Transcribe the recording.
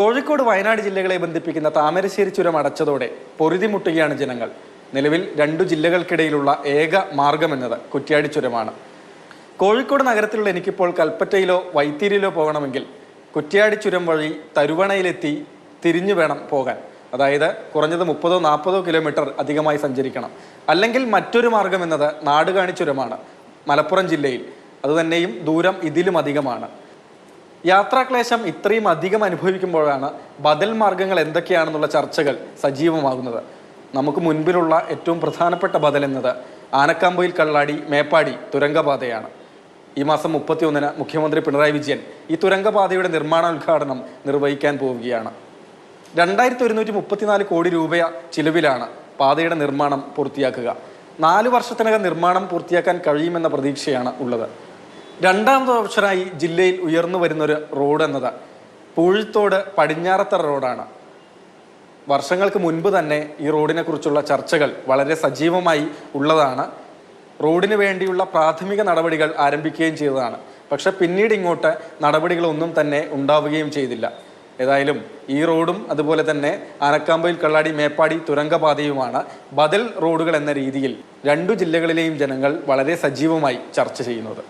കോഴിക്കോട് വയനാട് ജില്ലകളെ ബന്ധിപ്പിക്കുന്ന താമരശ്ശേരി ചുരം അടച്ചതോടെ പൊറുതിമുട്ടുകയാണ് ജനങ്ങൾ. നിലവിൽ രണ്ടു ജില്ലകൾക്കിടയിലുള്ള ഏക മാർഗമെന്നത് കുറ്റ്യാടി ചുരമാണ്. കോഴിക്കോട് നഗരത്തിലുള്ള എനിക്കിപ്പോൾ കൽപ്പറ്റയിലോ വൈത്തിരിയിലോ പോകണമെങ്കിൽ കുറ്റ്യാടി ചുരം വഴി തരുവണയിലെത്തി തിരിഞ്ഞു വേണം പോകാൻ. അതായത് കുറഞ്ഞത് 30-40 കിലോമീറ്റർ അധികമായി സഞ്ചരിക്കണം. അല്ലെങ്കിൽ മറ്റൊരു മാർഗം എന്നത് നാടുകാണി ചുരമാണ്, മലപ്പുറം ജില്ലയിൽ. അതുതന്നെയും ദൂരം ഇതിലും അധികമാണ്. യാത്രാക്ലേശം ഇത്രയും അധികം അനുഭവിക്കുമ്പോഴാണ് ബദൽ മാർഗങ്ങൾ എന്തൊക്കെയാണെന്നുള്ള ചർച്ചകൾ സജീവമാകുന്നത്. നമുക്ക് മുൻപിലുള്ള ഏറ്റവും പ്രധാനപ്പെട്ട ബദൽ എന്നത് ആനക്കാമ്പൊയിൽ കള്ളാടി മേപ്പാടി തുരങ്കപാതയാണ്. ഈ മാസം 31-ന് മുഖ്യമന്ത്രി പിണറായി വിജയൻ ഈ തുരങ്കപാതയുടെ നിർമ്മാണോദ്ഘാടനം നിർവഹിക്കാൻ പോവുകയാണ്. 2134 കോടി രൂപ ചിലവിലാണ് പാതയുടെ നിർമ്മാണം പൂർത്തിയാക്കുക. 4 വർഷത്തിനകം നിർമ്മാണം പൂർത്തിയാക്കാൻ കഴിയുമെന്ന പ്രതീക്ഷയാണ് ഉള്ളത്. രണ്ടാമത്തെ ഓപ്ഷനായി ജില്ലയിൽ ഉയർന്നു വരുന്നൊരു റോഡ് എന്നത് പൂഴിത്തോട് പടിഞ്ഞാറത്തറ റോഡാണ്. വർഷങ്ങൾക്ക് മുൻപ് തന്നെ ഈ റോഡിനെ കുറിച്ചുള്ള ചർച്ചകൾ വളരെ സജീവമായി ഉള്ളതാണ്. റോഡിന് വേണ്ടിയുള്ള പ്രാഥമിക നടപടികൾ ആരംഭിക്കുകയും ചെയ്തതാണ്. പക്ഷെ പിന്നീട് ഇങ്ങോട്ട് നടപടികളൊന്നും തന്നെ ഉണ്ടാവുകയും ചെയ്തില്ല. ഏതായാലും ഈ റോഡും അതുപോലെ തന്നെ ആനക്കാമ്പൊയിൽ കള്ളാടി മേപ്പാടി തുരങ്കപാതയുമാണ് ബദൽ റോഡുകൾ എന്ന രീതിയിൽ രണ്ടു ജില്ലകളിലെയും ജനങ്ങൾ വളരെ സജീവമായി ചർച്ച ചെയ്യുന്നത്.